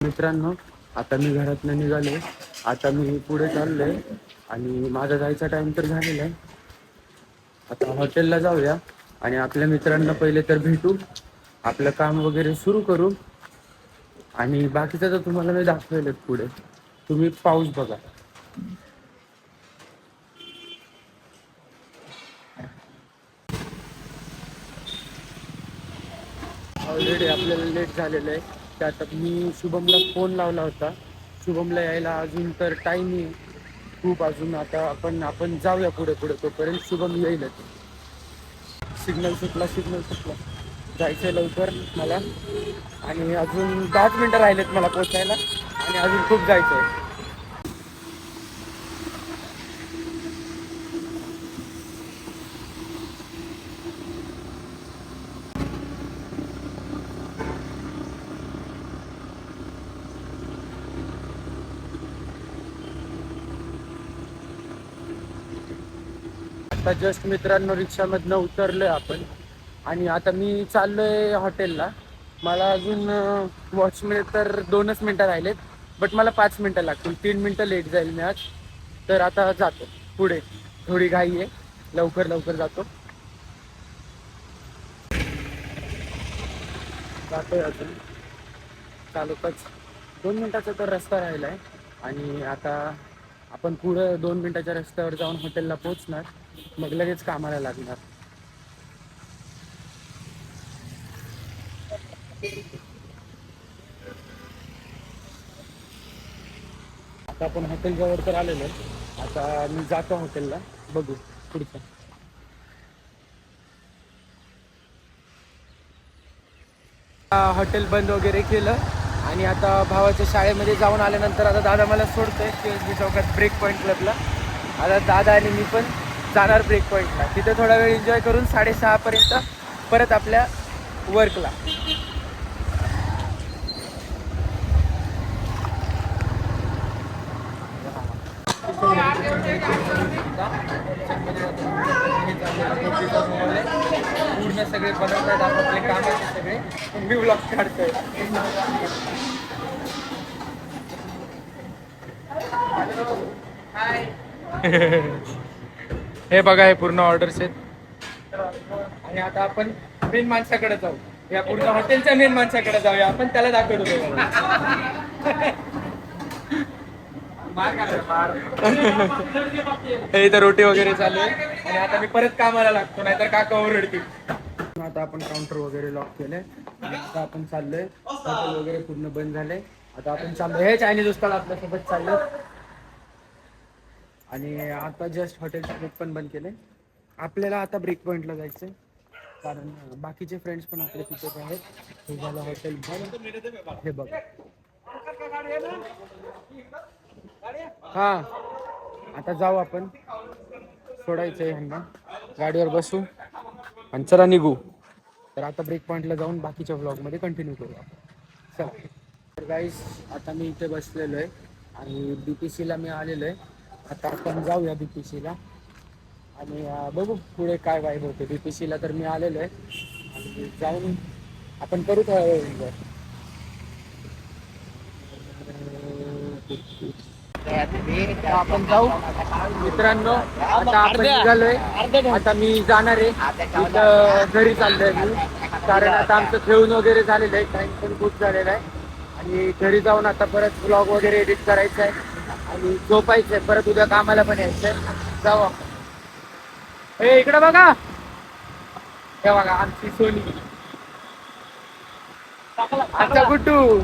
मित्रांनो, आता मी घरातनं निघालो. आता मी पुढे चाललोय आणि माझा जायचा टाइम तर झालेला आहे. आता हॉटेलला जाऊया आणि आपल्या मित्रांना पहिले तर भेटू, आपलं काम वगैरे सुरू करू आणि बाकीचं तर तुम्हाला मी दाखवेलच पुढे. तुम्ही पाऊस बघा. ऑलरेडी आपल्याला लेट झालेलं आहे. त्यात मी शुभमला फोन लावला होता. शुभमला यायला अजून तर टाईम आहे खूप. अजून आता आपण जाऊया पुढे पुढे, तोपर्यंत शुभम येईलच. सिग्नल सुटला जायचं लवकर मला. आणि अजून 10 मिनटं राहिलेत मला पोचायला आणि अजून खूप जायचं आहे. आता जस्ट मित्रांनो रिक्षामधनं उतरलोय आपण आणि आता मी चाललोय हॉटेलला. मला अजून वॉचमध्ये तर 2च मिनटं राहिलेत, बट मला 5 मिनटं लागतील. 3 मिनटं लेट जाईल मी आज. तर आता जातो पुढे, थोडी घाई आहे, लवकर लवकर जातोय अजून चालूकच. 2 मिनटाचा तर रस्ता राहिला आहे आणि आता आपण पुढं 2 मिनटाच्या रस्त्यावर जाऊन हॉटेलला पोहोचणार, मग लगेच कामाला लागणार. आता आपण हॉटेलजवळ तर आलेलो आहे. आता मी जातो हॉटेलला, बघू पुढचं. हॉटेल बंद वगैरे केलं आणि आता भावाच्या शाळेमध्ये जाऊन आल्यानंतर आता दादा मला सोडतोय CSB चौकात ब्रेक पॉईंट क्लबला. आता दादा आणि मी पण जाणार ब्रेक पॉईंटला. तिथे थोडा वेळ एन्जॉय करून 6:30 पर्यंत परत आपल्या वर्कला. पूर्ण सगळे बनवतात आपापले कामाचे सगळे, मी व्लॉग काढतोय. हे बघा, हे पूर्ण ऑर्डर्स आहेत. आणि आता आपण मेन माणसाकडे जाऊ. या पूर्ण हॉटेलच्या मेन माणसाकडे जाऊया आपण, त्याला दाखवतो. हे इथं रोटी वगैरे चालू आहे आणि आता मी परत कामाला लागतो, नाहीतर काका ओरडतील. आता आपण काउंटर वगैरे लॉक केलंय आणि आता आपण चाललोय. हॉटेल वगैरे पूर्ण बंद झालंय. आता आपण चाललोय, हे चायनीज उस्ताद आपल्यासोबत चाललोय. आणि आता जस्ट हॉटेलचं गेट पण बंद केलंय. आपल्याला आता ब्रेक पॉईंटला जायचंय, कारण बाकीचे फ्रेंड्स पण आपले तिथेच आहेत. हे झालं हॉटेल बंद. हे बघ, हा आता जाऊ आपण, सोडायचंय ह्यांना, गाडीवर बसू आणि चला निघू. तर आता ब्रेक पॉईंटला जाऊन बाकीच्या व्लॉगमध्ये कंटिन्यू करूया. चला. तर गाईस, आता मी इथे बसलेलो आहे आणि BPCला मी आलेलो आहे. आता आपण जाऊया BPCला आणि बघू पुढे काय वाईब होते. BPCला तर मी आलेलो आहे आणि जाऊन आपण करू थोड्या वेळ एन्जॉय. आपण जाऊ मित्रांनो. आता आपण निघालोय. आता मी जाणार आहे इथं घरी चाललोय मी, कारण आता आमचं खेळून वगैरे झालेलं आहे, टाइम पण खूप झालेला आहे. आणि घरी जाऊन आता परत ब्लॉग वगैरे एडिट करायचं आहे आणि झोपायचं आहे. परत उद्या कामाला पण यायचं आहे. जाऊ आपण. हे इकडे बघा, हे बघा आमची सोनी, आमचा गुड्डू.